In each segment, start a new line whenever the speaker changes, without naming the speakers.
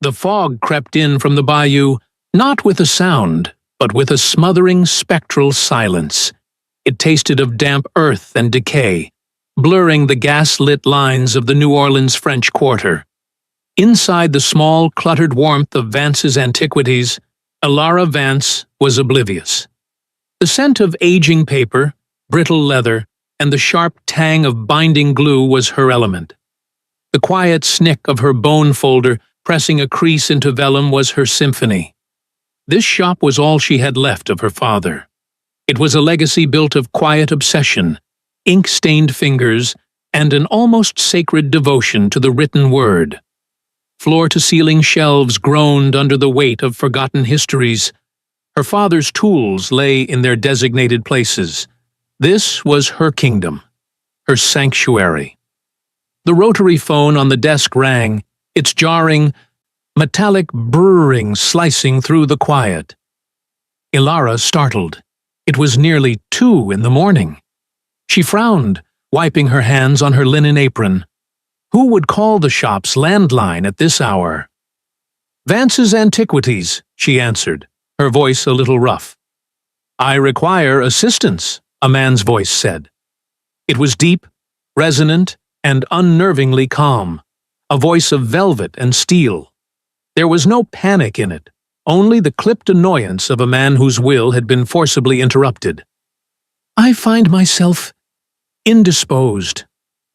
The fog crept in from the bayou, not with a sound, but with a smothering spectral silence. It tasted of damp earth and decay, blurring the gas-lit lines of the New Orleans French Quarter. Inside the small, cluttered warmth of Vance's Antiquities, Elara Vance was oblivious. The scent of aging paper, brittle leather, and the sharp tang of binding glue was her element. The quiet snick of her bone folder pressing a crease into vellum was her symphony. This shop was all she had left of her father. It was a legacy built of quiet obsession, ink-stained fingers, and an almost sacred devotion to the written word. Floor-to-ceiling shelves groaned under the weight of forgotten histories. Her father's tools lay in their designated places. This was her kingdom, her sanctuary. The rotary phone on the desk rang, its jarring, metallic brrring slicing through the quiet. Elara startled. It was nearly 2 in the morning. She frowned, wiping her hands on her linen apron. Who would call the shop's landline at this hour? Vance's Antiquities, she answered, her voice a little rough. I require assistance, a man's voice said. It was deep, resonant, and unnervingly calm, a voice of velvet and steel. There was no panic in it, only the clipped annoyance of a man whose will had been forcibly interrupted. I find myself indisposed,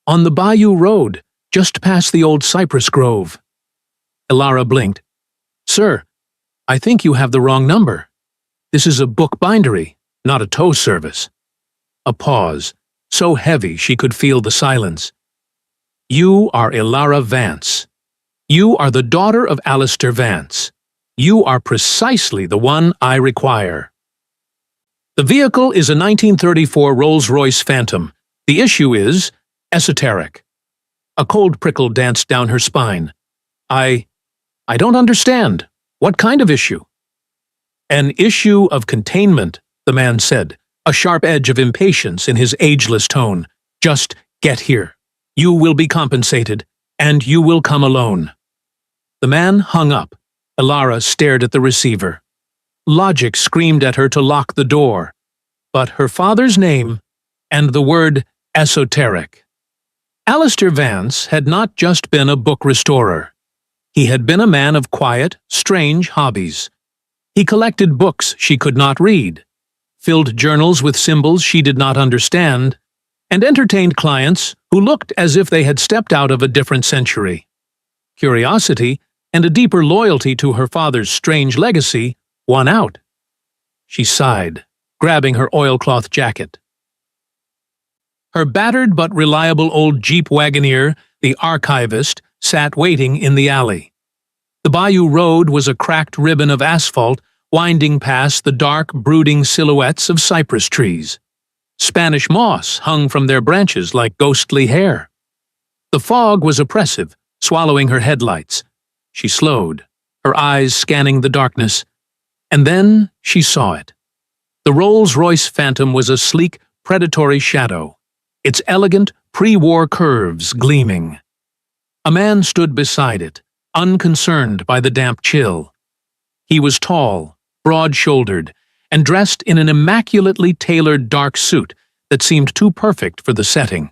on the Bayou Road, just past the old cypress grove. Elara blinked. Sir, I think you have the wrong number. This is a book bindery, not a tow service. A pause, so heavy she could feel the silence. You are Elara Vance. You are the daughter of Alistair Vance. You are precisely the one I require. The vehicle is a 1934 Rolls-Royce Phantom. The issue is esoteric. A cold prickle danced down her spine. I don't understand. What kind of issue? An issue of containment, the man said, a sharp edge of impatience in his ageless tone. Just get here. You will be compensated, and you will come alone. The man hung up. Elara stared at the receiver. Logic screamed at her to lock the door, but her father's name and the word esoteric. Alistair Vance had not just been a book restorer. He had been a man of quiet, strange hobbies. He collected books she could not read, filled journals with symbols she did not understand, and entertained clients who looked as if they had stepped out of a different century. Curiosity and a deeper loyalty to her father's strange legacy won out. She sighed, grabbing her oilcloth jacket. Her battered but reliable old Jeep Wagoneer, the Archivist, sat waiting in the alley. The Bayou Road was a cracked ribbon of asphalt winding past the dark, brooding silhouettes of cypress trees. Spanish moss hung from their branches like ghostly hair. The fog was oppressive, swallowing her headlights. She slowed, her eyes scanning the darkness, and then she saw it. The Rolls-Royce Phantom was a sleek, predatory shadow, its elegant, pre-war curves gleaming. A man stood beside it, unconcerned by the damp chill. He was tall, broad-shouldered, and dressed in an immaculately tailored dark suit that seemed too perfect for the setting.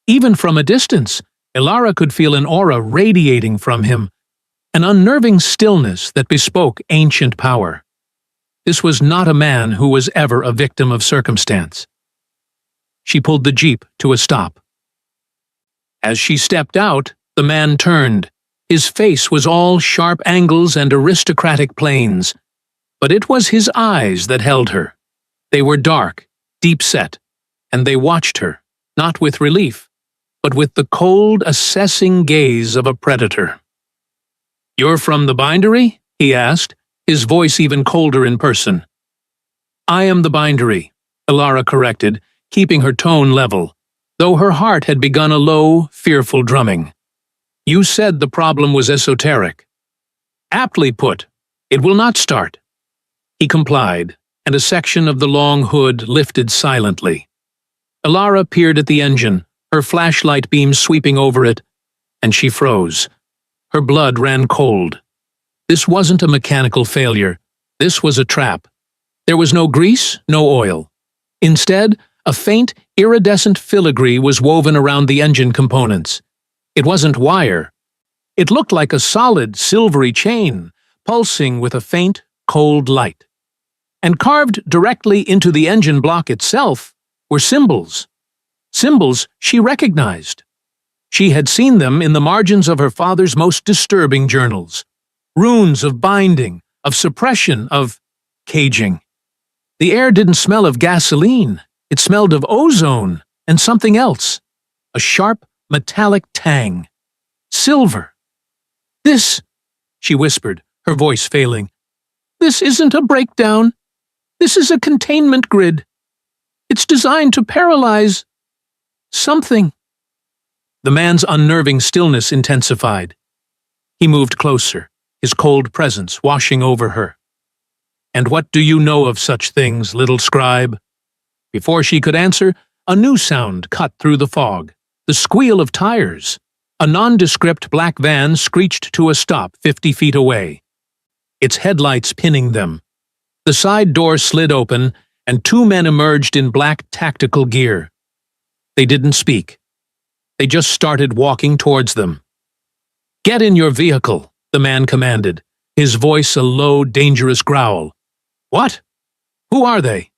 Even from a distance, Elara could feel an aura radiating from him, an unnerving stillness that bespoke ancient power. This was not a man who was ever a victim of circumstance. She pulled the Jeep to a stop. As she stepped out, the man turned. His face was all sharp angles and aristocratic planes, but it was his eyes that held her. They were dark, deep-set, and they watched her, not with relief, but with the cold, assessing gaze of a predator. "You're from the bindery?" he asked, his voice even colder in person. "I am the bindery," Elara corrected, keeping her tone level, though her heart had begun a low, fearful drumming. "You said the problem was esoteric." "Aptly put. It will not start." He complied, and a section of the long hood lifted silently. Elara peered at the engine, her flashlight beam sweeping over it, and she froze. Her blood ran cold. This wasn't a mechanical failure. This was a trap. There was no grease, no oil. Instead, a faint, iridescent filigree was woven around the engine components. It wasn't wire. It looked like a solid, silvery chain, pulsing with a faint, cold light. And carved directly into the engine block itself were symbols. Symbols she recognized. She had seen them in the margins of her father's most disturbing journals. Runes of binding, of suppression, of caging. The air didn't smell of gasoline. It smelled of ozone and something else. A sharp, metallic tang. Silver. This, she whispered, her voice failing. This isn't a breakdown. This is a containment grid. It's designed to paralyze something. The man's unnerving stillness intensified. He moved closer, his cold presence washing over her. And what do you know of such things, little scribe? Before she could answer, a new sound cut through the fog. The squeal of tires. A nondescript black van screeched to a stop 50 feet away, its headlights pinning them. The side door slid open, and two men emerged in black tactical gear. They didn't speak. They just started walking towards them. "Get in your vehicle," the man commanded, his voice a low, dangerous growl. "What? Who are they?"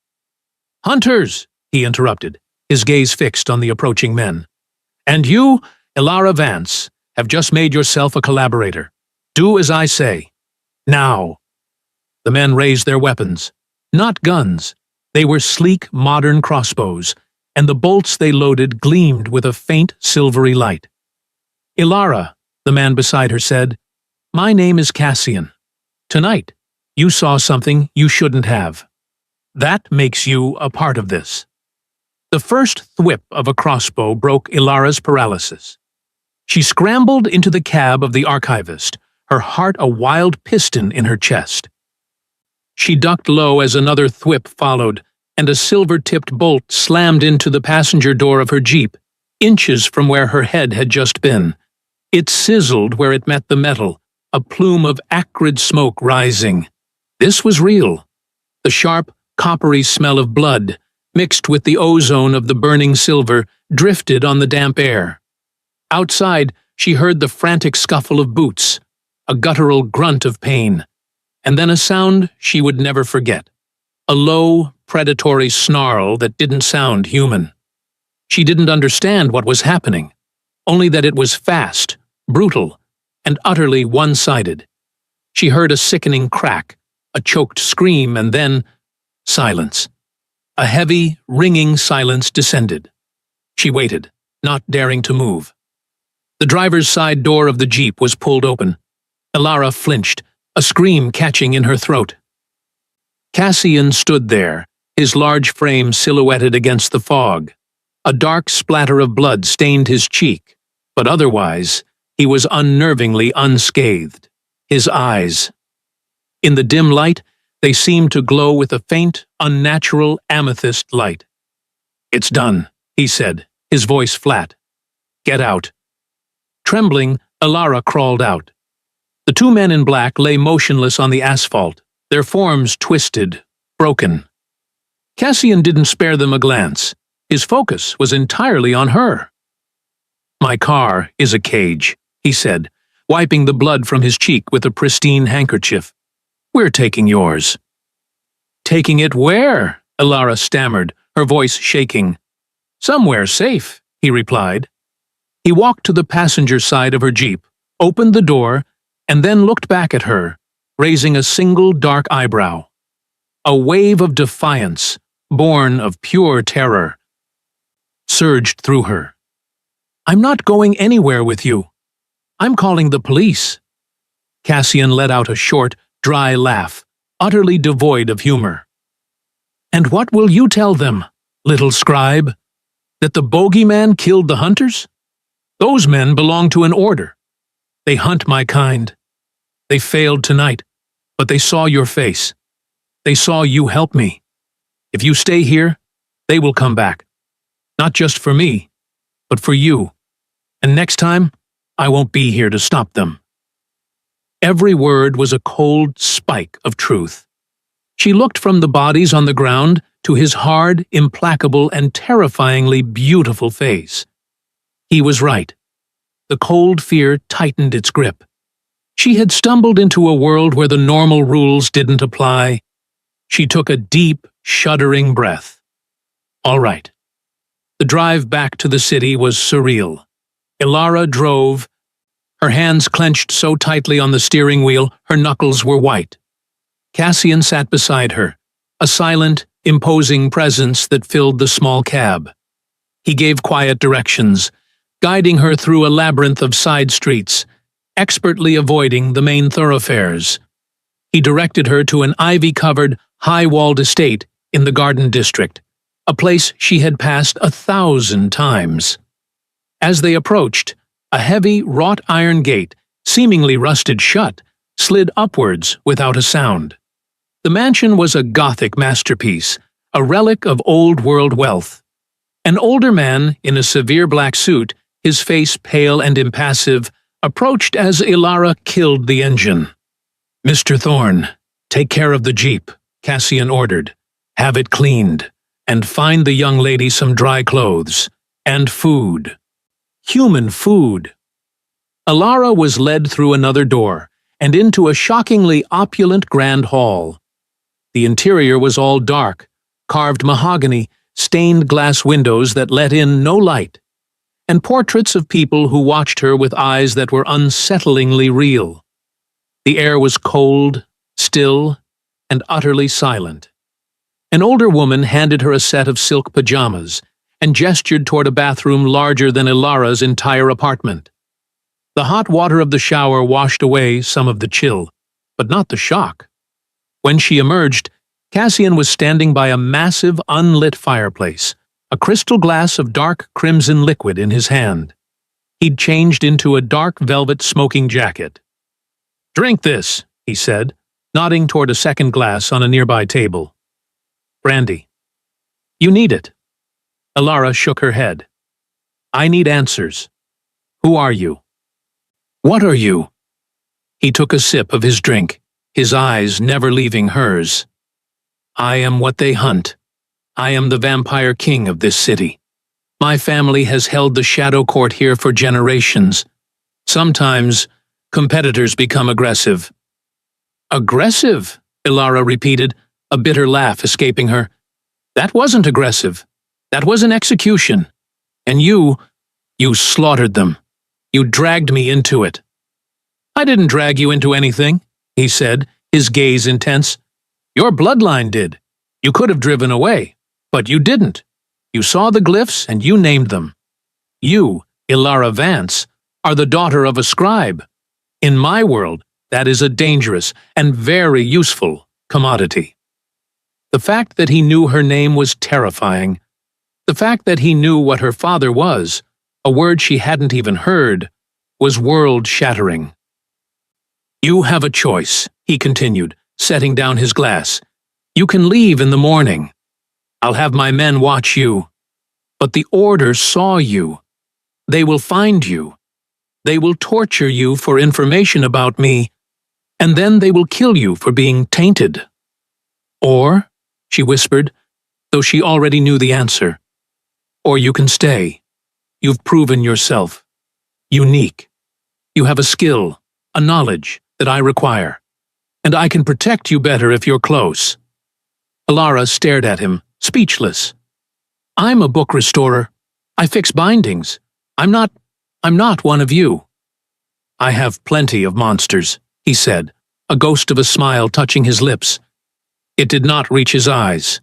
"Hunters," he interrupted, his gaze fixed on the approaching men. "And you, Ilara Vance, have just made yourself a collaborator. Do as I say. Now." The men raised their weapons. Not guns. They were sleek, modern crossbows, and the bolts they loaded gleamed with a faint, silvery light. "Ilara," the man beside her said, "my name is Cassian. Tonight, you saw something you shouldn't have. That makes you a part of this." The first thwip of a crossbow broke Ilara's paralysis. She scrambled into the cab of the archivist, her heart a wild piston in her chest. She ducked low as another thwip followed, and a silver-tipped bolt slammed into the passenger door of her Jeep, inches from where her head had just been. It sizzled where it met the metal, a plume of acrid smoke rising. This was real. The sharp, coppery smell of blood, mixed with the ozone of the burning silver, drifted on the damp air. Outside, she heard the frantic scuffle of boots, a guttural grunt of pain, and then a sound she would never forget. A low, predatory snarl that didn't sound human. She didn't understand what was happening, only that it was fast, brutal, and utterly one-sided. She heard a sickening crack, a choked scream, and then silence. A heavy, ringing silence descended. She waited, not daring to move. The driver's side door of the Jeep was pulled open. Ilara flinched, a scream catching in her throat. Cassian stood there, his large frame silhouetted against the fog. A dark splatter of blood stained his cheek, but otherwise, he was unnervingly unscathed. His eyes. In the dim light, they seemed to glow with a faint, unnatural amethyst light. "It's done," he said, his voice flat. "Get out." Trembling, Ilara crawled out. The two men in black lay motionless on the asphalt, their forms twisted, broken. Cassian didn't spare them a glance. His focus was entirely on her. "My car is a cage," he said, wiping the blood from his cheek with a pristine handkerchief. "We're taking yours." "Taking it where?" Ilara stammered, her voice shaking. "Somewhere safe," he replied. He walked to the passenger side of her Jeep, opened the door, and then looked back at her, raising a single dark eyebrow. A wave of defiance, born of pure terror, surged through her. "I'm not going anywhere with you. I'm calling the police." Cassian let out a short, dry laugh, utterly devoid of humor. "And what will you tell them, little scribe? That the bogeyman killed the hunters? Those men belong to an order. They hunt my kind. They failed tonight, but they saw your face. They saw you help me. If you stay here, they will come back. Not just for me, but for you. And next time, I won't be here to stop them." Every word was a cold spike of truth. She looked from the bodies on the ground to his hard, implacable, and terrifyingly beautiful face. He was right. The cold fear tightened its grip. She had stumbled into a world where the normal rules didn't apply. She took a deep, shuddering breath. All right. The drive back to the city was surreal. Ilara drove, her hands clenched so tightly on the steering wheel her knuckles were white. Cassian sat beside her, a silent, imposing presence that filled the small cab. He gave quiet directions, guiding her through a labyrinth of side streets, expertly avoiding the main thoroughfares. He directed her to an ivy-covered, high-walled estate in the Garden District, a place she had passed 1,000 times. As they approached, a heavy, wrought-iron gate, seemingly rusted shut, slid upwards without a sound. The mansion was a Gothic masterpiece, a relic of old-world wealth. An older man in a severe black suit, his face pale and impassive, approached as Ilara killed the engine. "Mr. Thorne, take care of the jeep," Cassian ordered. "Have it cleaned, and find the young lady some dry clothes. And food. Human food." Ilara was led through another door, and into a shockingly opulent grand hall. The interior was all dark, carved mahogany, stained glass windows that let in no light, and portraits of people who watched her with eyes that were unsettlingly real. The air was cold, still, and utterly silent. An older woman handed her a set of silk pajamas and gestured toward a bathroom larger than Ilara's entire apartment. The hot water of the shower washed away some of the chill, but not the shock. When she emerged, Cassian was standing by a massive, unlit fireplace, a crystal glass of dark crimson liquid in his hand. He'd changed into a dark velvet smoking jacket. "Drink this," he said, nodding toward a second glass on a nearby table. "Brandy. You need it." Ilara shook her head. "I need answers. Who are you? What are you?" He took a sip of his drink, his eyes never leaving hers. "I am what they hunt. I am the vampire king of this city. My family has held the shadow court here for generations. Sometimes, competitors become aggressive." "Aggressive?" Ilara repeated, a bitter laugh escaping her. "That wasn't aggressive. That was an execution. And you slaughtered them. You dragged me into it." "I didn't drag you into anything," he said, his gaze intense. "Your bloodline did. You could have driven away, but you didn't. You saw the glyphs and you named them. You, Ilara Vance, are the daughter of a scribe. In my world, that is a dangerous and very useful commodity." The fact that he knew her name was terrifying. The fact that he knew what her father was, a word she hadn't even heard, was world-shattering. "You have a choice," he continued, setting down his glass. "You can leave in the morning. I'll have my men watch you. But the Order saw you. They will find you. They will torture you for information about me, and then they will kill you for being tainted. Or," she whispered, though she already knew the answer, "or you can stay. You've proven yourself. Unique. You have a skill, a knowledge that I require, and I can protect you better if you're close." Ilara stared at him, speechless. "I'm a book restorer. I fix bindings. I'm not one of you." "I have plenty of monsters," he said, a ghost of a smile touching his lips. It did not reach his eyes.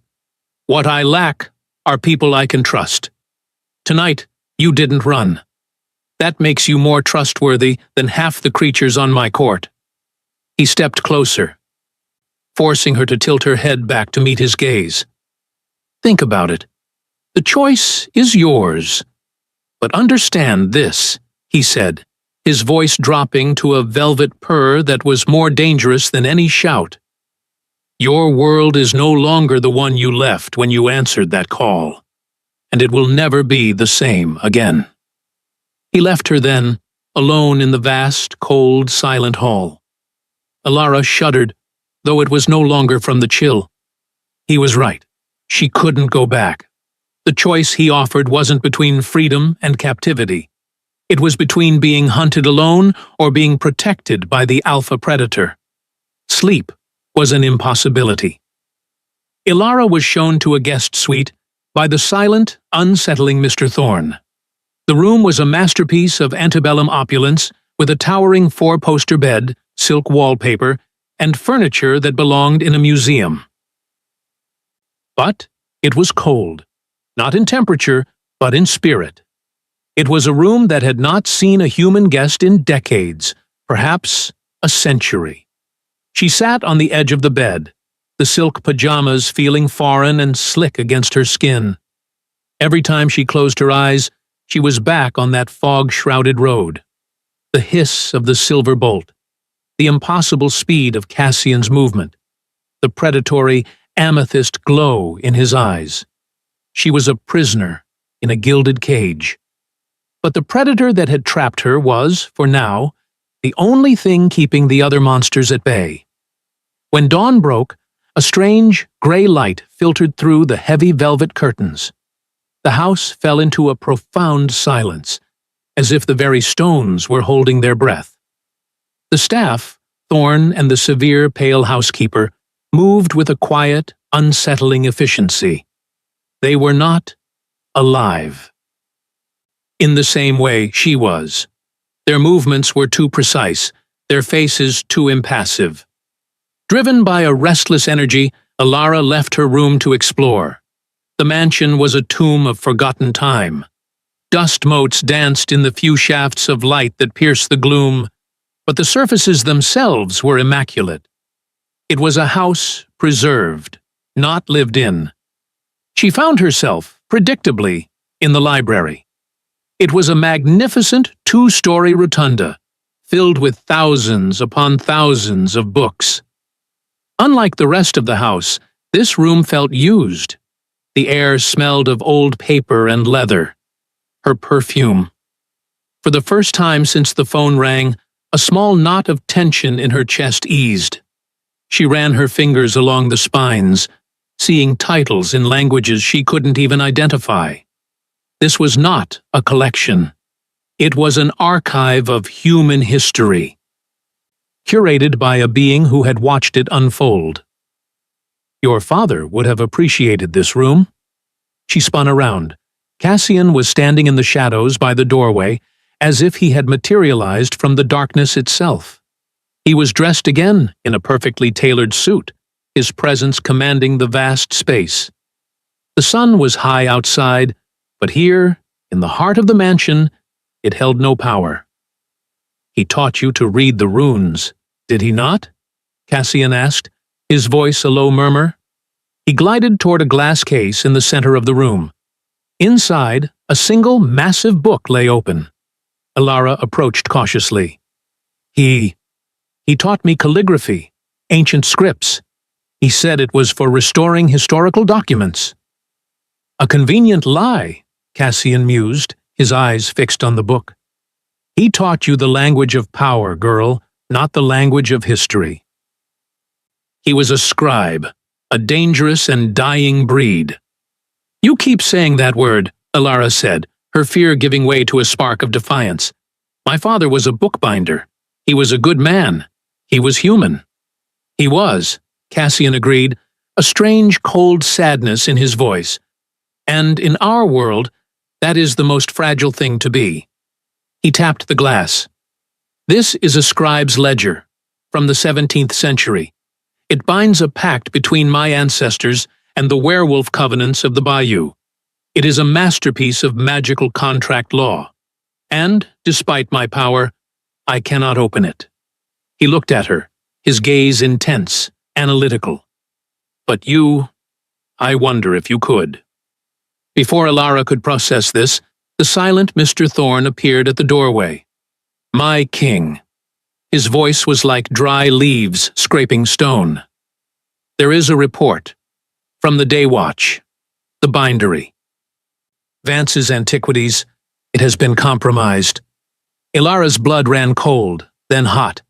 "What I lack are people I can trust. Tonight, you didn't run. That makes you more trustworthy than half the creatures on my court." He stepped closer, forcing her to tilt her head back to meet his gaze. "Think about it. The choice is yours. But understand this," he said, his voice dropping to a velvet purr that was more dangerous than any shout. "Your world is no longer the one you left when you answered that call, and it will never be the same again." He left her then, alone in the vast, cold, silent hall. Alara shuddered, though it was no longer from the chill. He was right. She couldn't go back. The choice he offered wasn't between freedom and captivity. It was between being hunted alone or being protected by the alpha predator. Sleep was an impossibility. Ilara was shown to a guest suite by the silent, unsettling Mr. Thorne. The room was a masterpiece of antebellum opulence with a towering four-poster bed, silk wallpaper, and furniture that belonged in a museum. But it was cold, not in temperature, but in spirit. It was a room that had not seen a human guest in decades, perhaps a century. She sat on the edge of the bed, the silk pajamas feeling foreign and slick against her skin. Every time she closed her eyes, she was back on that fog-shrouded road. The hiss of the silver bolt, the impossible speed of Cassian's movement, the predatory amethyst glow in his eyes. She was a prisoner in a gilded cage. But the predator that had trapped her was, for now, the only thing keeping the other monsters at bay. When dawn broke, a strange, gray light filtered through the heavy velvet curtains. The house fell into a profound silence, as if the very stones were holding their breath. The staff, Thorne and the severe, pale housekeeper, moved with a quiet, unsettling efficiency. They were not alive. In the same way she was. Their movements were too precise, their faces too impassive. Driven by a restless energy, Alara left her room to explore. The mansion was a tomb of forgotten time. Dust motes danced in the few shafts of light that pierced the gloom, but the surfaces themselves were immaculate. It was a house preserved, not lived in. She found herself, predictably, in the library. It was a magnificent two-story rotunda, filled with thousands upon thousands of books. Unlike the rest of the house, this room felt used. The air smelled of old paper and leather. Her perfume. For the first time since the phone rang, a small knot of tension in her chest eased. She ran her fingers along the spines, seeing titles in languages she couldn't even identify. This was not a collection. It was an archive of human history, curated by a being who had watched it unfold. Your father would have appreciated this room. She spun around. Cassian was standing in the shadows by the doorway, as if he had materialized from the darkness itself. He was dressed again in a perfectly tailored suit, his presence commanding the vast space. The sun was high outside, but here, in the heart of the mansion, it held no power. He taught you to read the runes, did he not? Cassian asked, his voice a low murmur. He glided toward a glass case in the center of the room. Inside, a single massive book lay open. Alara approached cautiously. He taught me calligraphy, ancient scripts. He said it was for restoring historical documents. A convenient lie, Cassian mused, his eyes fixed on the book. He taught you the language of power, girl, not the language of history. He was a scribe, a dangerous and dying breed. You keep saying that word, Alara said, her fear giving way to a spark of defiance. My father was a bookbinder. He was a good man. He was human. He was, Cassian agreed, a strange, cold sadness in his voice. And in our world, that is the most fragile thing to be. He tapped the glass. This is a scribe's ledger, from the 17th century. It binds a pact between my ancestors and the werewolf covenants of the Bayou. It is a masterpiece of magical contract law. And, despite my power, I cannot open it. He looked at her, his gaze intense, analytical. But you, I wonder if you could. Before Alara could process this, the silent Mr. Thorne appeared at the doorway. My king. His voice was like dry leaves scraping stone. There is a report. From the Day Watch. The bindery. Vance's Antiquities. It has been compromised. Ilara's blood ran cold, then hot.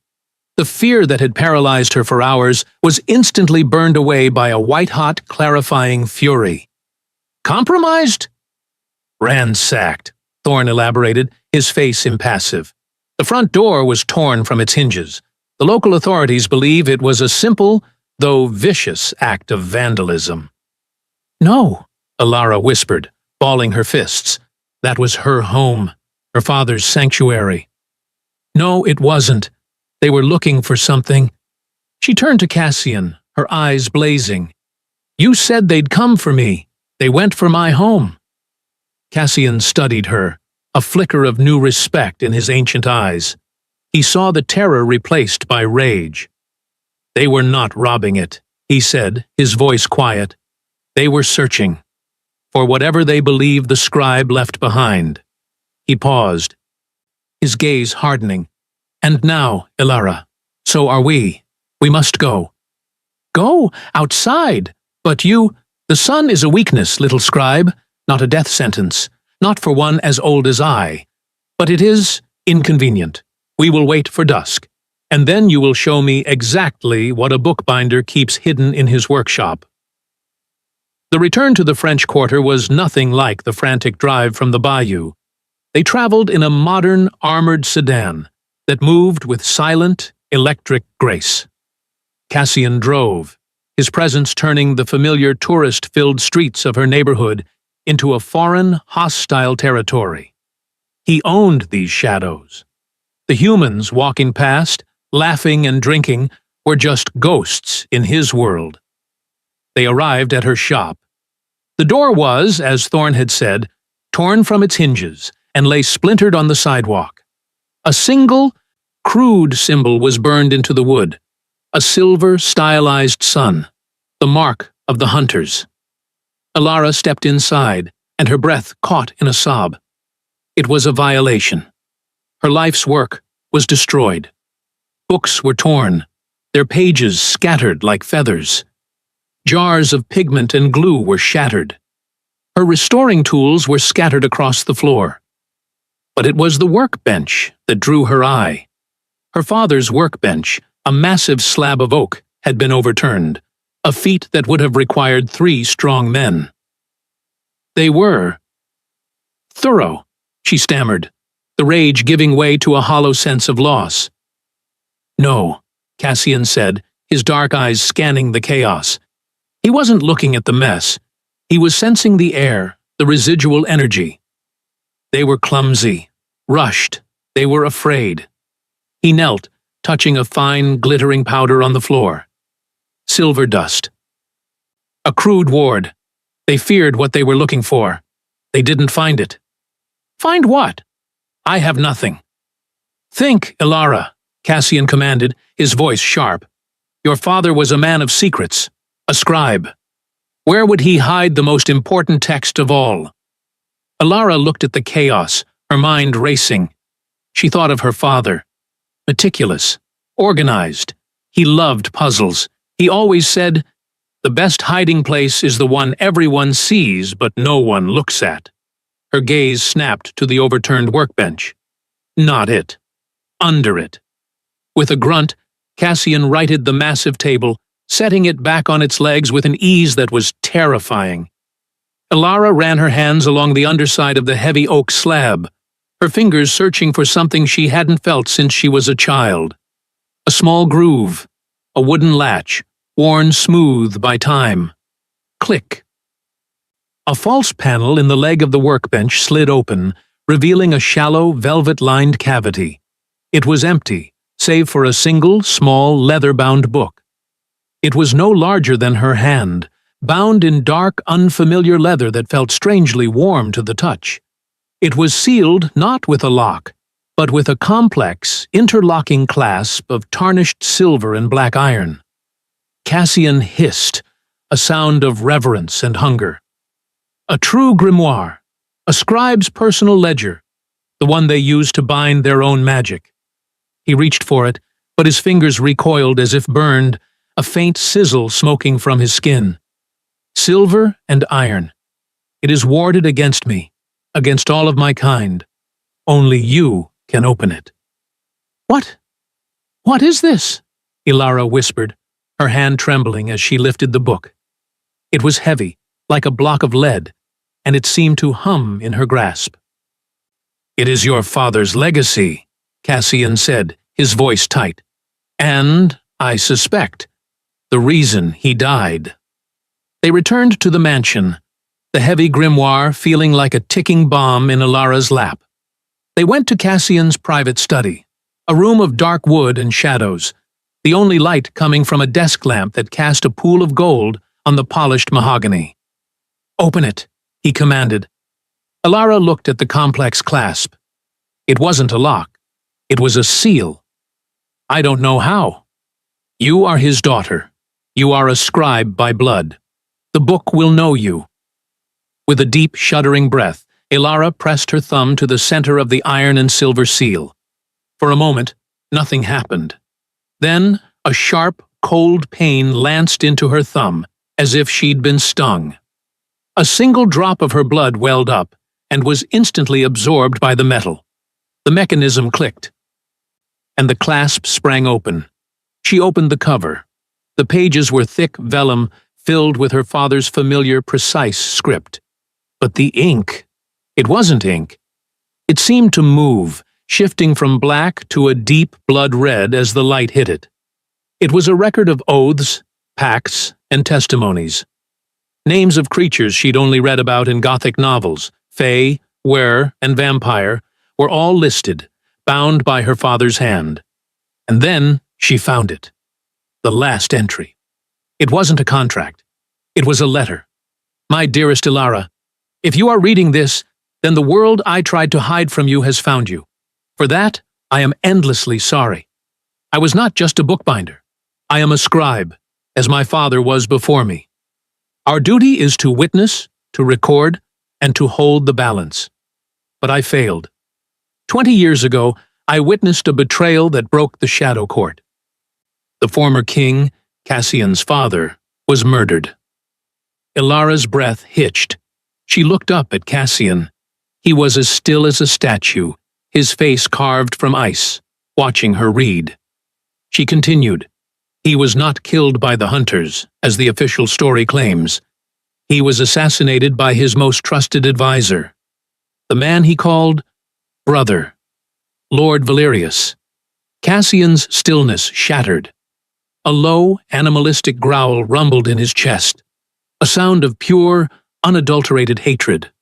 The fear that had paralyzed her for hours was instantly burned away by a white-hot, clarifying fury. Compromised? Ransacked, Thorne elaborated, his face impassive. The front door was torn from its hinges. The local authorities believe it was a simple, though vicious, act of vandalism. No, Alara whispered, balling her fists. That was her home, her father's sanctuary. No, it wasn't. They were looking for something. She turned to Cassian, her eyes blazing. You said they'd come for me. They went for my home. Cassian studied her, a flicker of new respect in his ancient eyes. He saw the terror replaced by rage. They were not robbing it, he said, his voice quiet. They were searching for whatever they believed the scribe left behind. He paused, his gaze hardening. And now, Alara, so are we. We must go. Go? Outside? But you— The sun is a weakness, little scribe, not a death sentence, not for one as old as I. But it is inconvenient. We will wait for dusk, and then you will show me exactly what a bookbinder keeps hidden in his workshop. The return to the French Quarter was nothing like the frantic drive from the bayou. They traveled in a modern, armored sedan that moved with silent, electric grace. Cassian drove, his presence turning the familiar tourist-filled streets of her neighborhood into a foreign, hostile territory. He owned these shadows. The humans walking past, laughing and drinking, were just ghosts in his world. They arrived at her shop. The door was, as Thorne had said, torn from its hinges and lay splintered on the sidewalk. A single, crude symbol was burned into the wood, a silver, stylized sun, the mark of the hunters. Alara stepped inside, and her breath caught in a sob. It was a violation. Her life's work was destroyed. Books were torn, their pages scattered like feathers. Jars of pigment and glue were shattered. Her restoring tools were scattered across the floor. But it was the workbench that drew her eye. Her father's workbench, a massive slab of oak, had been overturned, a feat that would have required 3 strong men. They were thorough, she stammered, the rage giving way to a hollow sense of loss. No, Cassian said, his dark eyes scanning the chaos. He wasn't looking at the mess. He was sensing the air, the residual energy. They were clumsy, rushed. They were afraid. He knelt, touching a fine, glittering powder on the floor. Silver dust. A crude ward. They feared what they were looking for. They didn't find it. Find what? I have nothing. Think, Alara, Cassian commanded, his voice sharp. Your father was a man of secrets, a scribe. Where would he hide the most important text of all? Alara looked at the chaos, her mind racing. She thought of her father. Meticulous, organized. He loved puzzles. He always said, "The best hiding place is the one everyone sees but no one looks at." Her gaze snapped to the overturned workbench. Not it. Under it. With a grunt, Cassian righted the massive table, setting it back on its legs with an ease that was terrifying. Alara ran her hands along the underside of the heavy oak slab, her fingers searching for something she hadn't felt since she was a child. A small groove, a wooden latch, worn smooth by time. Click. A false panel in the leg of the workbench slid open, revealing a shallow, velvet-lined cavity. It was empty, save for a single, small, leather-bound book. It was no larger than her hand, bound in dark, unfamiliar leather that felt strangely warm to the touch. It was sealed not with a lock, but with a complex, interlocking clasp of tarnished silver and black iron. Cassian hissed, a sound of reverence and hunger. A true grimoire, a scribe's personal ledger, the one they used to bind their own magic. He reached for it, but his fingers recoiled as if burned, a faint sizzle smoking from his skin. Silver and iron. It is warded against me, against all of my kind. Only you can open it. What? "What is this?" Ilara whispered, her hand trembling as she lifted the book. It was heavy, like a block of lead, and it seemed to hum in her grasp. "It is your father's legacy," Cassian said, his voice tight. "And, I suspect, the reason he died." They returned to the mansion, the heavy grimoire feeling like a ticking bomb in Ilara's lap. They went to Cassian's private study, a room of dark wood and shadows, the only light coming from a desk lamp that cast a pool of gold on the polished mahogany. "Open it," he commanded. Ilara looked at the complex clasp. It wasn't a lock. It was a seal. "I don't know how." "You are his daughter. You are a scribe by blood. The book will know you." With a deep, shuddering breath, Ilara pressed her thumb to the center of the iron and silver seal. For a moment, nothing happened. Then, a sharp, cold pain lanced into her thumb, as if she'd been stung. A single drop of her blood welled up, and was instantly absorbed by the metal. The mechanism clicked, and the clasp sprang open. She opened the cover. The pages were thick vellum filled with her father's familiar, precise script. But the ink, it wasn't ink. It seemed to move, shifting from black to a deep blood red as the light hit it. It was a record of oaths, pacts, and testimonies. Names of creatures she'd only read about in Gothic novels, fae, were, and vampire, were all listed, bound by her father's hand. And then she found it. The last entry. It wasn't a contract. It was a letter. "My dearest Ilara, if you are reading this, then the world I tried to hide from you has found you. For that, I am endlessly sorry. I was not just a bookbinder. I am a scribe, as my father was before me. Our duty is to witness, to record, and to hold the balance. But I failed. 20 years ago, I witnessed a betrayal that broke the Shadow Court. The former king, Cassian's father, was murdered." Ilara's breath hitched. She looked up at Cassian. He was as still as a statue, his face carved from ice, watching her read. She continued, "He was not killed by the hunters, as the official story claims. He was assassinated by his most trusted advisor, the man he called brother, Lord Valerius." Cassian's stillness shattered. A low, animalistic growl rumbled in his chest, a sound of pure, unadulterated hatred.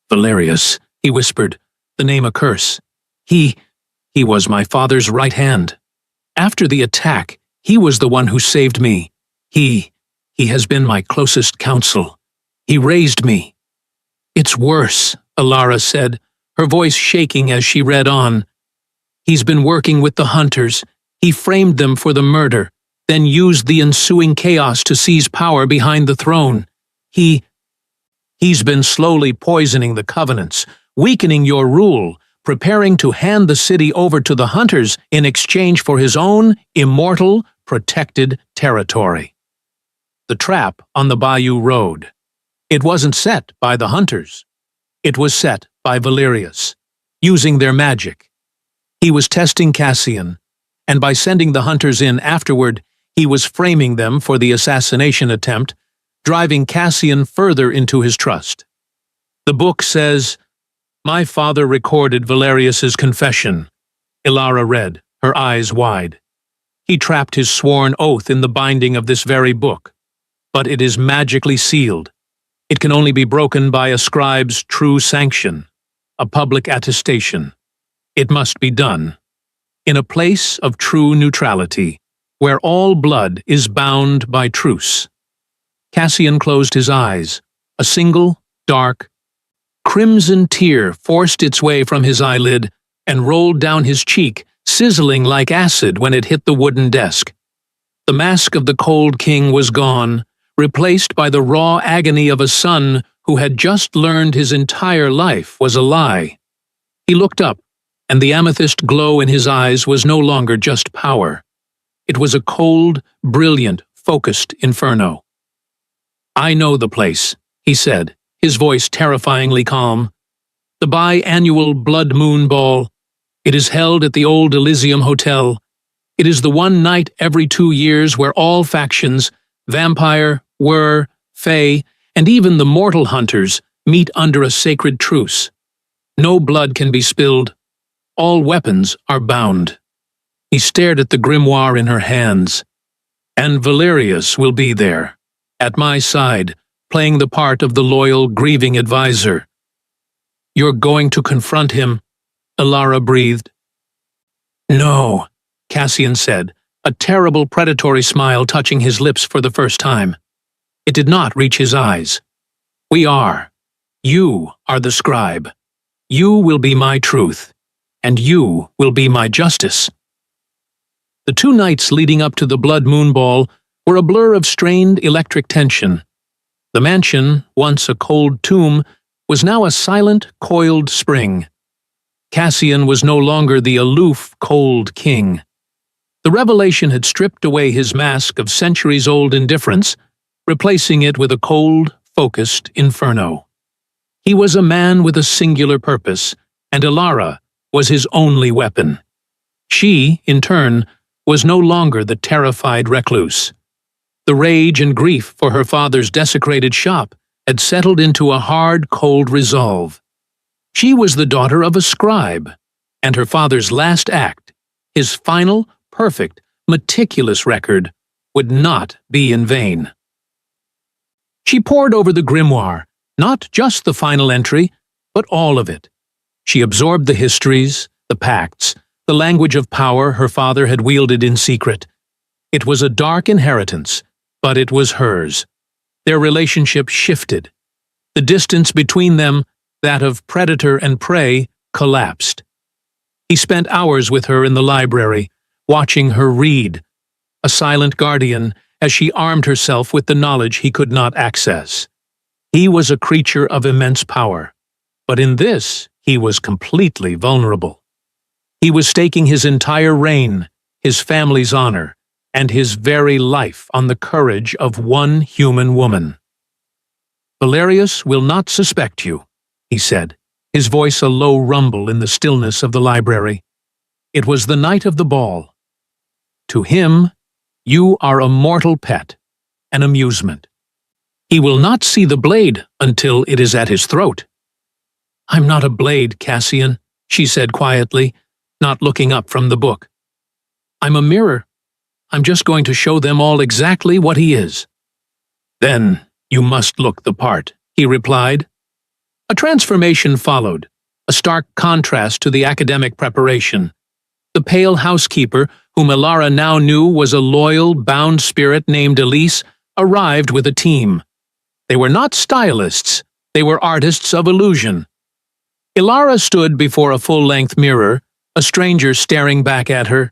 "Valerius," he whispered, the name a curse. He was my father's right hand. After the attack, he was the one who saved me. He has been my closest counsel. He raised me." "It's worse," Ilara said, her voice shaking as she read on. "He's been working with the hunters. He framed them for the murder, then used the ensuing chaos to seize power behind the throne. He's been slowly poisoning the covenants, weakening your rule, preparing to hand the city over to the hunters in exchange for his own immortal, protected territory." The trap on the Bayou Road. It wasn't set by the hunters. It was set by Valerius, using their magic. He was testing Cassian, and by sending the hunters in afterward, he was framing them for the assassination attempt, driving Cassian further into his trust. The book says, "My father recorded Valerius's confession," Ilara read, her eyes wide. "He trapped his sworn oath in the binding of this very book. But it is magically sealed. It can only be broken by a scribe's true sanction, a public attestation. It must be done in a place of true neutrality, where all blood is bound by truce." Cassian closed his eyes. A single, dark, crimson tear forced its way from his eyelid and rolled down his cheek, sizzling like acid when it hit the wooden desk. The mask of the cold king was gone, replaced by the raw agony of a son who had just learned his entire life was a lie. He looked up, and the amethyst glow in his eyes was no longer just power. It was a cold, brilliant, focused inferno. "I know the place," he said, his voice terrifyingly calm. "The biannual Blood Moon Ball. It is held at the old Elysium Hotel. It is the one night every 2 years where all factions, vampire, were, fae, and even the mortal hunters, meet under a sacred truce. No blood can be spilled. All weapons are bound. He stared at the grimoire in her hands. And Valerius will be there, at my side, playing the part of the loyal, grieving advisor. You're going to confront him, Elara breathed. No, Cassian said, a terrible predatory smile touching his lips for the first time. It did not reach his eyes. We are. You are the scribe. You will be my truth, and you will be my justice. The 2 nights leading up to the Blood Moon Ball were a blur of strained electric tension. The mansion, once a cold tomb, was now a silent, coiled spring. Cassian was no longer the aloof, cold king. The revelation had stripped away his mask of centuries-old indifference, replacing it with a cold, focused inferno. He was a man with a singular purpose, and Elara was his only weapon. She, in turn, was no longer the terrified recluse. The rage and grief for her father's desecrated shop had settled into a hard, cold resolve. She was the daughter of a scribe, and her father's last act, his final, perfect, meticulous record, would not be in vain. She pored over the grimoire, not just the final entry, but all of it. She absorbed the histories, the pacts, the language of power her father had wielded in secret. It was a dark inheritance, but it was hers. Their relationship shifted. The distance between them, that of predator and prey, collapsed. He spent hours with her in the library, watching her read, a silent guardian as she armed herself with the knowledge he could not access. He was a creature of immense power, but in this he was completely vulnerable. He was staking his entire reign, his family's honor, and his very life on the courage of one human woman. Valerius will not suspect you, he said, his voice a low rumble in the stillness of the library. It was the night of the ball. To him, you are a mortal pet, an amusement. He will not see the blade until it is at his throat. I'm not a blade, Cassian, she said quietly, not looking up from the book. I'm a mirror. I'm just going to show them all exactly what he is. Then you must look the part, he replied. A transformation followed, a stark contrast to the academic preparation. The pale housekeeper, whom Elara now knew was a loyal, bound spirit named Elise, arrived with a team. They were not stylists, they were artists of illusion. Elara stood before a full-length mirror, a stranger staring back at her.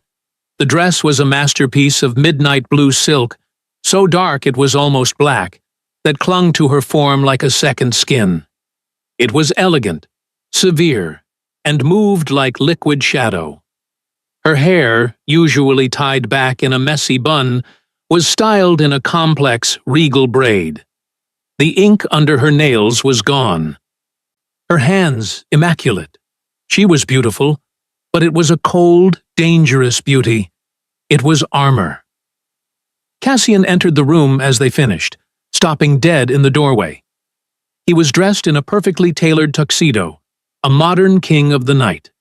The dress was a masterpiece of midnight blue silk, so dark it was almost black, that clung to her form like a second skin. It was elegant, severe, and moved like liquid shadow. Her hair, usually tied back in a messy bun, was styled in a complex, regal braid. The ink under her nails was gone. Her hands immaculate. She was beautiful, but it was a cold, dangerous beauty. It was armor. Cassian entered the room as they finished, stopping dead in the doorway. He was dressed in a perfectly tailored tuxedo, a modern king of the night.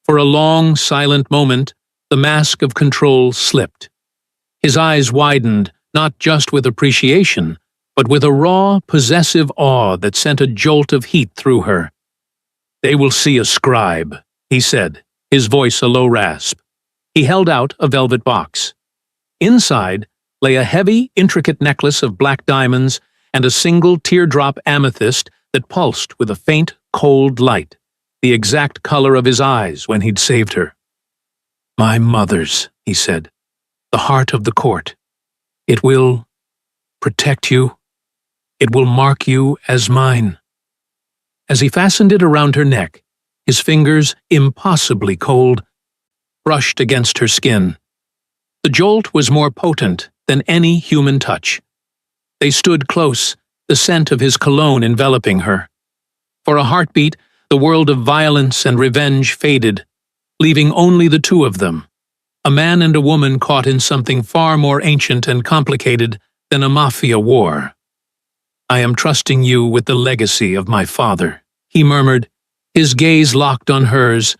For a long, silent moment, the mask of control slipped. His eyes widened, not just with appreciation, but with a raw, possessive awe that sent a jolt of heat through her. "They will see a scribe," he said, his voice a low rasp. He held out a velvet box. Inside lay a heavy, intricate necklace of black diamonds and a single teardrop amethyst that pulsed with a faint, cold light, the exact color of his eyes when he'd saved her. "My mother's," he said, "the heart of the court. It will protect you. It will mark you as mine." As he fastened it around her neck, his fingers, impossibly cold, brushed against her skin. The jolt was more potent than any human touch. They stood close, the scent of his cologne enveloping her. For a heartbeat, the world of violence and revenge faded, leaving only the two of them. a man and a woman caught in something far more ancient and complicated than a mafia war. "I am trusting you with the legacy of my father," he murmured, his gaze locked on hers.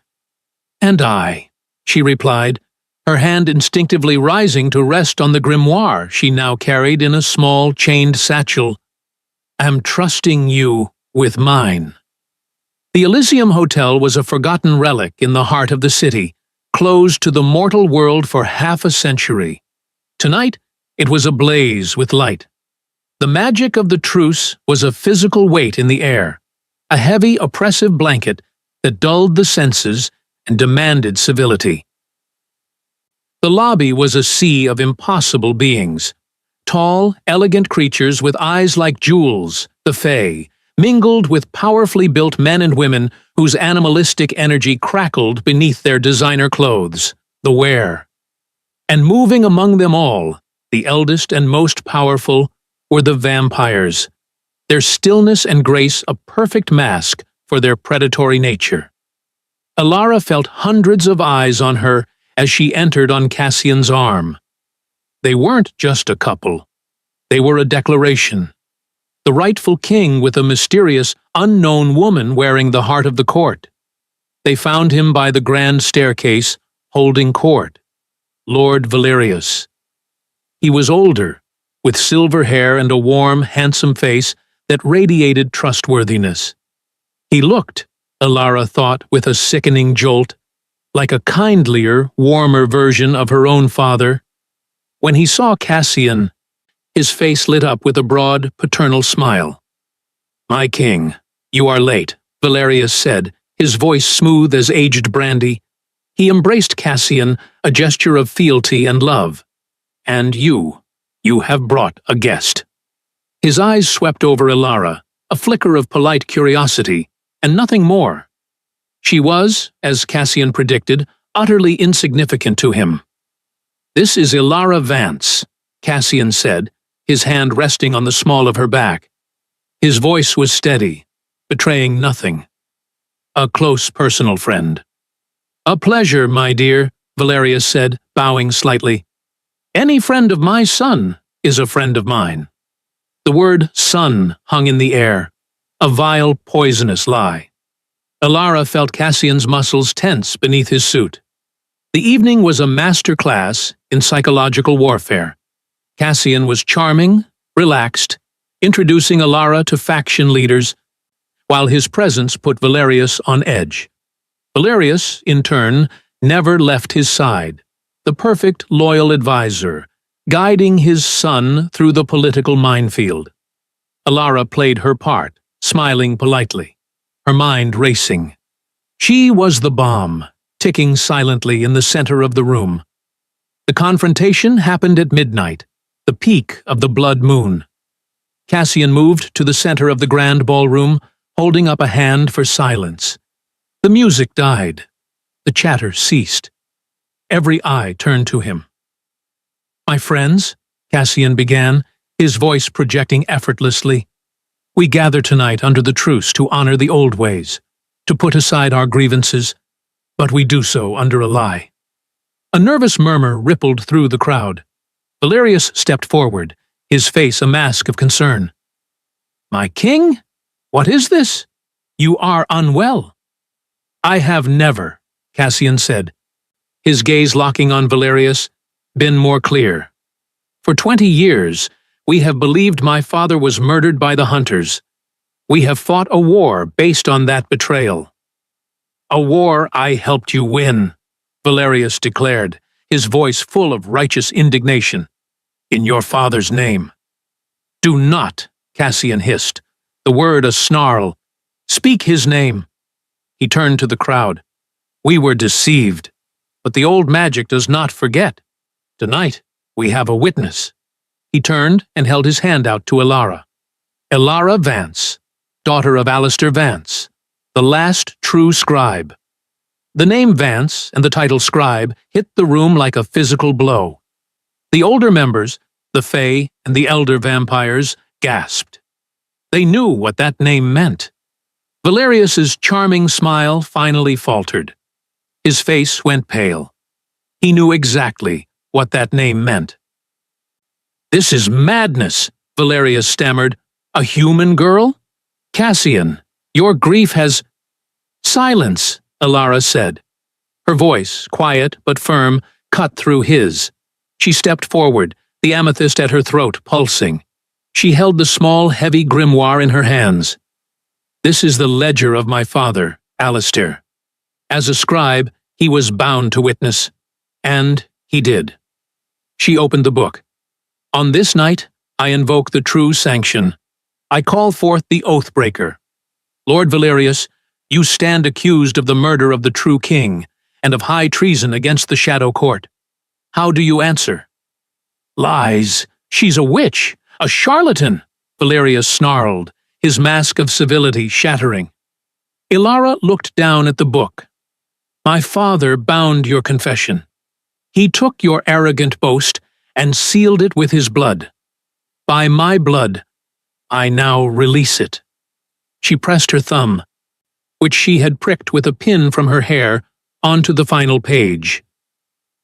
"And I," she replied, her hand instinctively rising to rest on the grimoire she now carried in a small chained satchel. "Am trusting you with mine." The Elysium Hotel was a forgotten relic in the heart of the city, closed to the mortal world for half a century. Tonight, it was ablaze with light. The magic of the truce was a physical weight in the air, a heavy, oppressive blanket that dulled the senses and demanded civility. The lobby was a sea of impossible beings. Tall, elegant creatures with eyes like jewels, the Fae, mingled with powerfully built men and women whose animalistic energy crackled beneath their designer clothes, the wear. And moving among them all, the eldest and most powerful, were the vampires, their stillness and grace a perfect mask for their predatory nature. Alara felt hundreds of eyes on her as she entered on Cassian's arm. They weren't just a couple. They were a declaration. The rightful king with a mysterious, unknown woman wearing the heart of the court. They found him by the grand staircase, holding court. Lord Valerius. He was older, with silver hair and a warm, handsome face that radiated trustworthiness. He looked, Alara thought with a sickening jolt, like a kindlier, warmer version of her own father. When he saw Cassian, his face lit up with a broad, paternal smile. "My king, you are late," Valerius said, his voice smooth as aged brandy. He embraced Cassian, a gesture of fealty and love. "And you have brought a guest." His eyes swept over Alara, a flicker of polite curiosity, and nothing more. She was, as Cassian predicted, utterly insignificant to him. "This is Alara Vance," Cassian said, his hand resting on the small of her back. His voice was steady, betraying nothing. "A close personal friend." "A pleasure, my dear," Valerius said, bowing slightly. "Any friend of my son is a friend of mine." The word son hung in the air, a vile, poisonous lie. Alara felt Cassian's muscles tense beneath his suit. The evening was a master class in psychological warfare. Cassian was charming, relaxed, introducing Alara to faction leaders, while his presence put Valerius on edge. Valerius, in turn, never left his side, the perfect, loyal advisor, guiding his son through the political minefield. Alara played her part, smiling politely, her mind racing. She was the bomb, ticking silently in the center of the room. The confrontation happened at midnight, the peak of the blood moon. Cassian moved to the center of the grand ballroom, holding up a hand for silence. The music died. The chatter ceased. Every eye turned to him. "My friends," Cassian began, his voice projecting effortlessly, "we gather tonight under the truce to honor the old ways, to put aside our grievances, but we do so under a lie." A nervous murmur rippled through the crowd. Valerius stepped forward, his face a mask of concern. "My king? What is this? You are unwell." "I have never," Cassian said, his gaze locking on Valerius, "been more clear. For 20 years, we have believed my father was murdered by the hunters. We have fought a war based on that betrayal." "A war I helped you win," Valerius declared, his voice full of righteous indignation. "In your father's name." "Do not," Cassian hissed, the word a snarl. "Speak his name." He turned to the crowd. "We were deceived, but the old magic does not forget. Tonight, we have a witness." He turned and held his hand out to Alara. Alara Vance, daughter of Alistair Vance, the last true scribe. The name Vance and the title scribe hit the room like a physical blow. The older members, the Fae and the elder vampires, gasped. They knew what that name meant. Valerius's charming smile finally faltered. His face went pale. He knew exactly what that name meant. "This is madness," Valerius stammered. "A human girl? Cassian, your grief has—" "Silence," Alara said. Her voice, quiet but firm, cut through his. She stepped forward, the amethyst at her throat pulsing. She held the small, heavy grimoire in her hands. "This is the ledger of my father, Alistair. As a scribe, he was bound to witness. And he did." She opened the book. "On this night, I invoke the true sanction. I call forth the Oathbreaker. Lord Valerius, you stand accused of the murder of the true king, and of high treason against the Shadow Court. How do you answer?" "Lies. She's a witch, a charlatan," Valerius snarled, his mask of civility shattering. Ilara looked down at the book. "My father bound your confession. He took your arrogant boast and sealed it with his blood. By my blood, I now release it." She pressed her thumb, which she had pricked with a pin from her hair, onto the final page.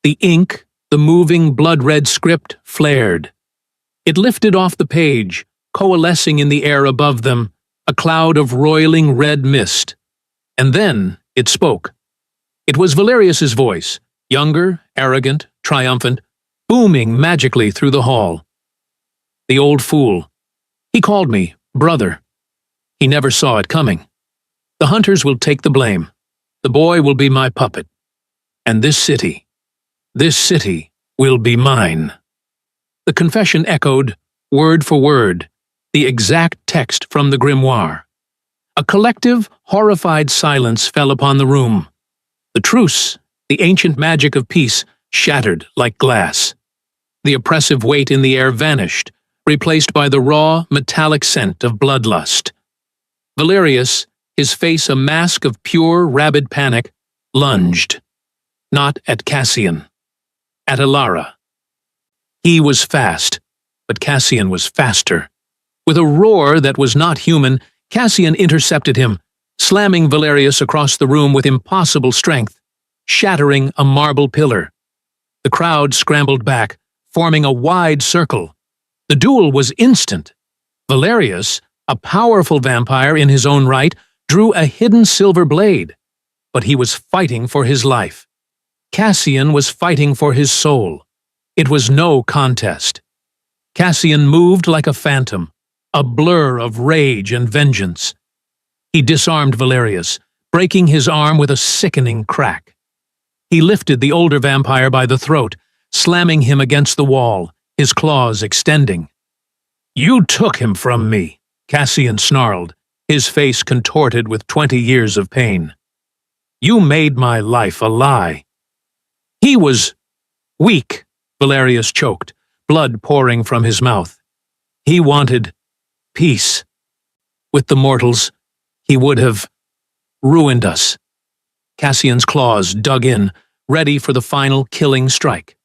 The ink, the moving blood-red script, flared. It lifted off the page, coalescing in the air above them, a cloud of roiling red mist. And then it spoke. It was Valerius's voice, younger, arrogant, triumphant, booming magically through the hall. "The old fool. He called me brother. He never saw it coming. The hunters will take the blame. The boy will be my puppet. And this city will be mine." The confession echoed, word for word, the exact text from the grimoire. A collective, horrified silence fell upon the room. The truce, the ancient magic of peace, shattered like glass. The oppressive weight in the air vanished, replaced by the raw, metallic scent of bloodlust. Valerius, his face a mask of pure, rabid panic, lunged. Not at Cassian. At Ilara. He was fast, but Cassian was faster. With a roar that was not human, Cassian intercepted him, slamming Valerius across the room with impossible strength, shattering a marble pillar. The crowd scrambled back, forming a wide circle. The duel was instant. Valerius, a powerful vampire in his own right, drew a hidden silver blade. But he was fighting for his life. Cassian was fighting for his soul. It was no contest. Cassian moved like a phantom, a blur of rage and vengeance. He disarmed Valerius, breaking his arm with a sickening crack. He lifted the older vampire by the throat, slamming him against the wall, his claws extending. "You took him from me," Cassian snarled, his face contorted with 20 years of pain. "You made my life a lie." "He was weak," Valerius choked, blood pouring from his mouth. "He wanted peace. With the mortals, he would have ruined us." Cassian's claws dug in, ready for the final killing strike.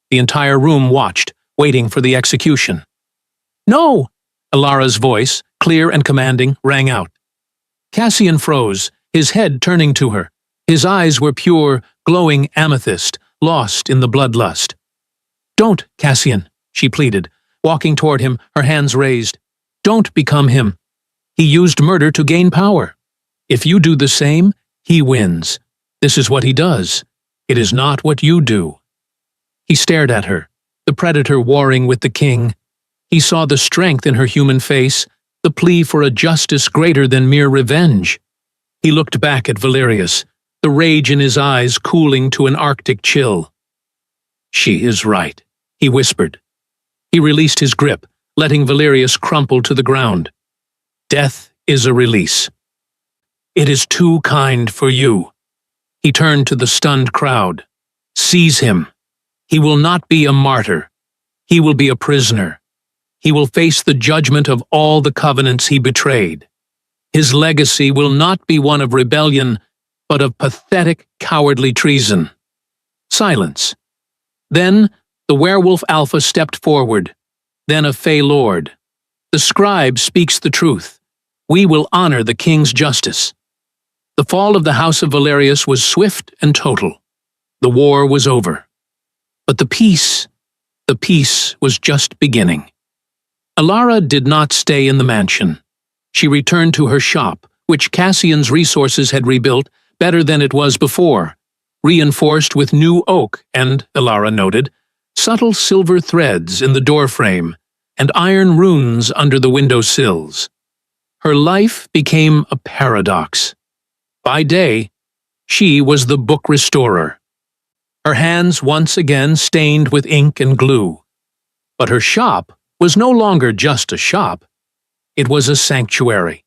The entire room watched, waiting for the execution. "No!" Ilara's voice, clear and commanding, rang out. Cassian froze, his head turning to her. His eyes were pure, glowing amethyst, lost in the bloodlust. "Don't, Cassian," she pleaded, walking toward him, her hands raised. "Don't become him. He used murder to gain power. If you do the same, he wins. This is what he does. It is not what you do." He stared at her, the predator warring with the king. He saw the strength in her human face, the plea for a justice greater than mere revenge. He looked back at Valerius, the rage in his eyes cooling to an arctic chill. "She is right," he whispered. He released his grip, letting Valerius crumple to the ground. "Death is a release. It is too kind for you." He turned to the stunned crowd. "Seize him. He will not be a martyr. He will be a prisoner. He will face the judgment of all the covenants he betrayed. His legacy will not be one of rebellion, but of pathetic, cowardly treason." Silence. Then the werewolf alpha stepped forward. Then a Fey Lord. "The scribe speaks the truth. We will honor the king's justice." The fall of the House of Valerius was swift and total. The war was over. But the peace was just beginning. Alara did not stay in the mansion. She returned to her shop, which Cassian's resources had rebuilt better than it was before, reinforced with new oak and, Alara noted, subtle silver threads in the doorframe and iron runes under the window sills. Her life became a paradox. By day, she was the book restorer, her hands once again stained with ink and glue. But her shop was no longer just a shop. It was a sanctuary.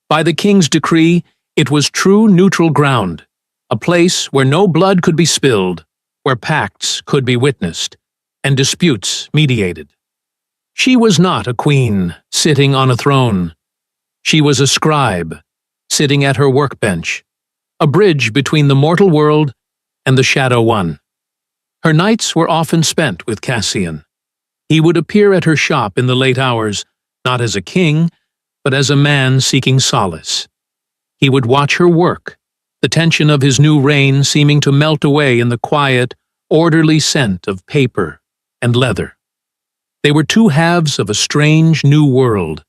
By the king's decree, it was true neutral ground, a place where no blood could be spilled, where pacts could be witnessed, and disputes mediated. She was not a queen sitting on a throne. She was a scribe, sitting at her workbench, a bridge between the mortal world and the Shadow One. Her nights were often spent with Cassian. He would appear at her shop in the late hours, not as a king, but as a man seeking solace. He would watch her work, the tension of his new reign seeming to melt away in the quiet, orderly scent of paper and leather. They were two halves of a strange new world,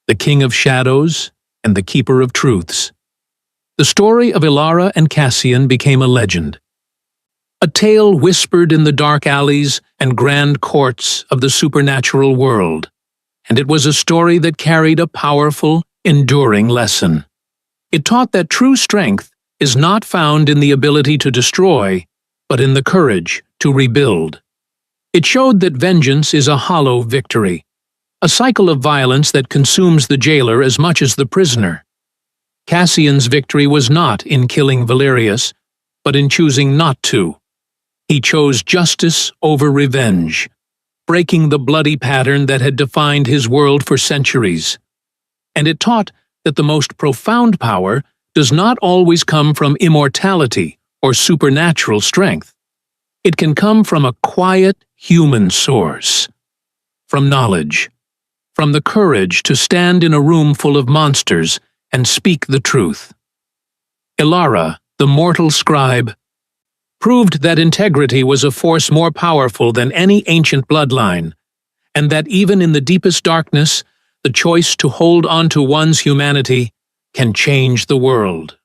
the King of Shadows and the Keeper of Truths. The story of Alara and Cassian became a legend, a tale whispered in the dark alleys and grand courts of the supernatural world, and it was a story that carried a powerful, enduring lesson. It taught that true strength is not found in the ability to destroy, but in the courage to rebuild. It showed that vengeance is a hollow victory, a cycle of violence that consumes the jailer as much as the prisoner. Cassian's victory was not in killing Valerius, but in choosing not to. He chose justice over revenge, breaking the bloody pattern that had defined his world for centuries. And it taught that the most profound power does not always come from immortality or supernatural strength. It can come from a quiet human source, from knowledge, from the courage to stand in a room full of monsters and speak the truth. Alara, the mortal scribe, proved that integrity was a force more powerful than any ancient bloodline, and that even in the deepest darkness, the choice to hold on to one's humanity can change the world.